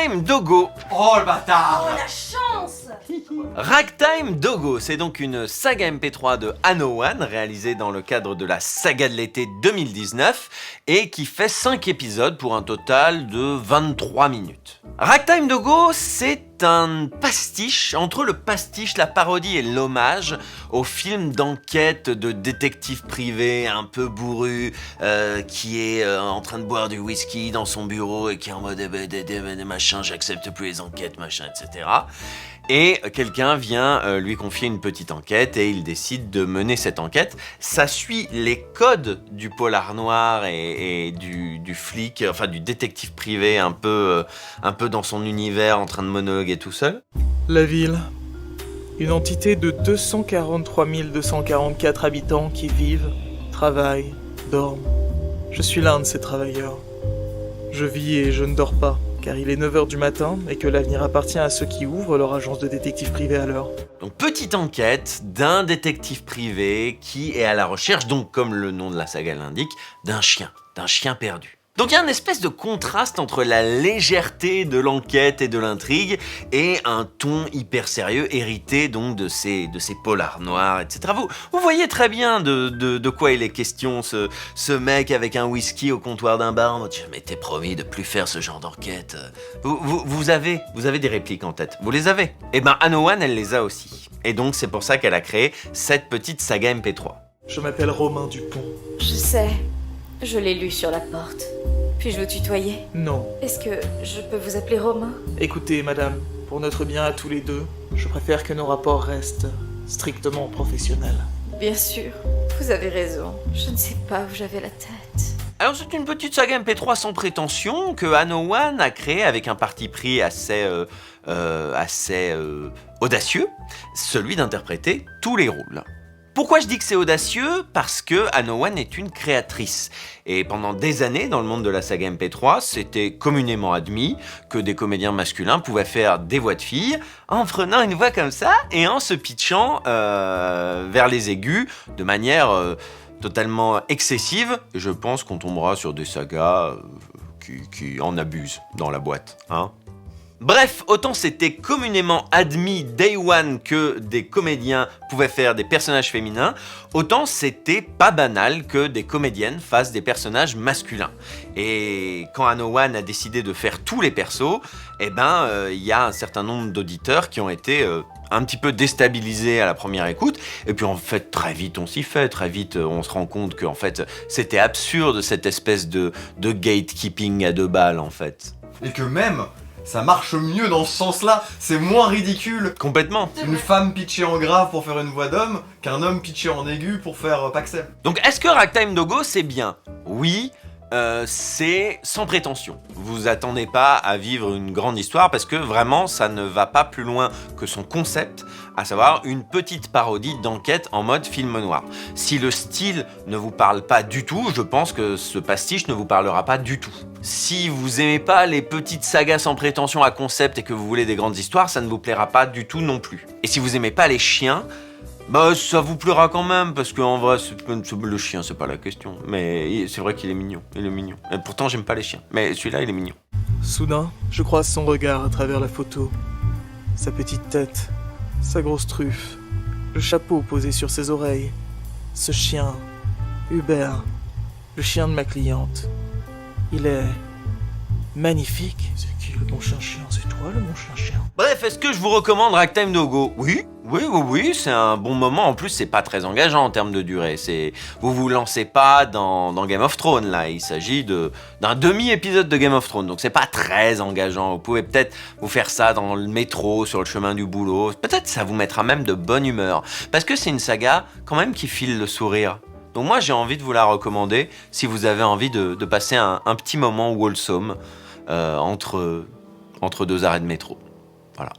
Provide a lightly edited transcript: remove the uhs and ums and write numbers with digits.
Ragtime Dogo. Oh le bâtard! Oh la chance! Ragtime Dogo, c'est donc une saga MP3 de Anno One réalisée dans le cadre de la saga de l'été 2019 et qui fait 5 épisodes pour un total de 23 minutes. Ragtime Dogo, c'est un pastiche, entre le pastiche, la parodie et l'hommage au film d'enquête de détective privé un peu bourru qui est en train de boire du whisky dans son bureau et qui est en mode machin, j'accepte plus les enquêtes, machin, etc. Et quelqu'un vient lui confier une petite enquête et il décide de mener cette enquête. Ça suit les codes du polar noir et du flic, enfin du détective privé un peu dans son univers en train de monologuer tout seul. La ville. Une entité de 243 244 habitants qui vivent, travaillent, dorment. Je suis l'un de ces travailleurs. Je vis et je ne dors pas, car il est 9h du matin et que l'avenir appartient à ceux qui ouvrent leur agence de détective privé à l'heure. Donc petite enquête d'un détective privé qui est à la recherche, donc comme le nom de la saga l'indique, d'un chien perdu. Donc il y a une espèce de contraste entre la légèreté de l'enquête et de l'intrigue et un ton hyper sérieux hérité donc de ces polars noirs, etc. Vous voyez très bien de quoi il est question, ce mec avec un whisky au comptoir d'un bar. Je m'étais promis de plus faire ce genre d'enquête. Vous avez des répliques en tête, vous les avez. Et ben Anno One, elle les a aussi. Et donc c'est pour ça qu'elle a créé cette petite saga MP3. Je m'appelle Romain Dupont. Je sais, je l'ai lu sur la porte. Puis-je vous tutoyer? Non. Est-ce que je peux vous appeler Romain? Écoutez, madame, pour notre bien à tous les deux, je préfère que nos rapports restent strictement professionnels. Bien sûr, vous avez raison. Je ne sais pas où j'avais la tête. Alors c'est une petite saga MP3 sans prétention que Anno One a créée avec un parti pris assez audacieux, celui d'interpréter tous les rôles. Pourquoi je dis que c'est audacieux? Parce que Anno One est une créatrice. Et pendant des années, dans le monde de la saga MP3, c'était communément admis que des comédiens masculins pouvaient faire des voix de filles en prenant une voix comme ça et en se pitchant vers les aigus de manière totalement excessive. Et je pense qu'on tombera sur des sagas qui en abusent dans la boîte, hein. Bref, autant c'était communément admis day one que des comédiens pouvaient faire des personnages féminins, autant c'était pas banal que des comédiennes fassent des personnages masculins. Et quand Anno One a décidé de faire tous les persos, eh ben il y a un certain nombre d'auditeurs qui ont été un petit peu déstabilisés à la première écoute, et puis en fait très vite on s'y fait, très vite on se rend compte qu'en fait c'était absurde cette espèce de gatekeeping à deux balles en fait. Et que même, ça marche mieux dans ce sens-là, c'est moins ridicule Complètement. une femme pitchée en grave pour faire une voix d'homme qu'un homme pitché en aigu pour faire Paxem. Donc est-ce que Ragtime Dogo c'est bien? Oui, c'est sans prétention. Vous attendez pas à vivre une grande histoire parce que vraiment ça ne va pas plus loin que son concept, à savoir une petite parodie d'enquête en mode film noir. Si le style ne vous parle pas du tout, je pense que ce pastiche ne vous parlera pas du tout. Si vous aimez pas les petites sagas sans prétention à concept et que vous voulez des grandes histoires, ça ne vous plaira pas du tout non plus. Et si vous aimez pas les chiens, bah ça vous plaira quand même, parce qu'en vrai, le chien, c'est pas la question. Mais c'est vrai qu'il est mignon, Et pourtant, j'aime pas les chiens, mais celui-là, il est mignon. Soudain, je croise son regard à travers la photo. Sa petite tête, sa grosse truffe, le chapeau posé sur ses oreilles. Ce chien, Hubert, le chien de ma cliente. Il est magnifique. C'est qui le bon chien-chien? C'est toi le bon chien-chien? Bref, est-ce que je vous recommande Ragtime Dogo? Oui, c'est un bon moment. En plus, c'est pas très engageant en termes de durée. Vous vous lancez pas dans Game of Thrones, là. Il s'agit d'un demi-épisode de Game of Thrones, donc c'est pas très engageant. Vous pouvez peut-être vous faire ça dans le métro, sur le chemin du boulot. Peut-être ça vous mettra même de bonne humeur. Parce que c'est une saga, quand même, qui file le sourire. Donc moi, j'ai envie de vous la recommander si vous avez envie de passer un petit moment wholesome entre deux arrêts de métro. Voilà.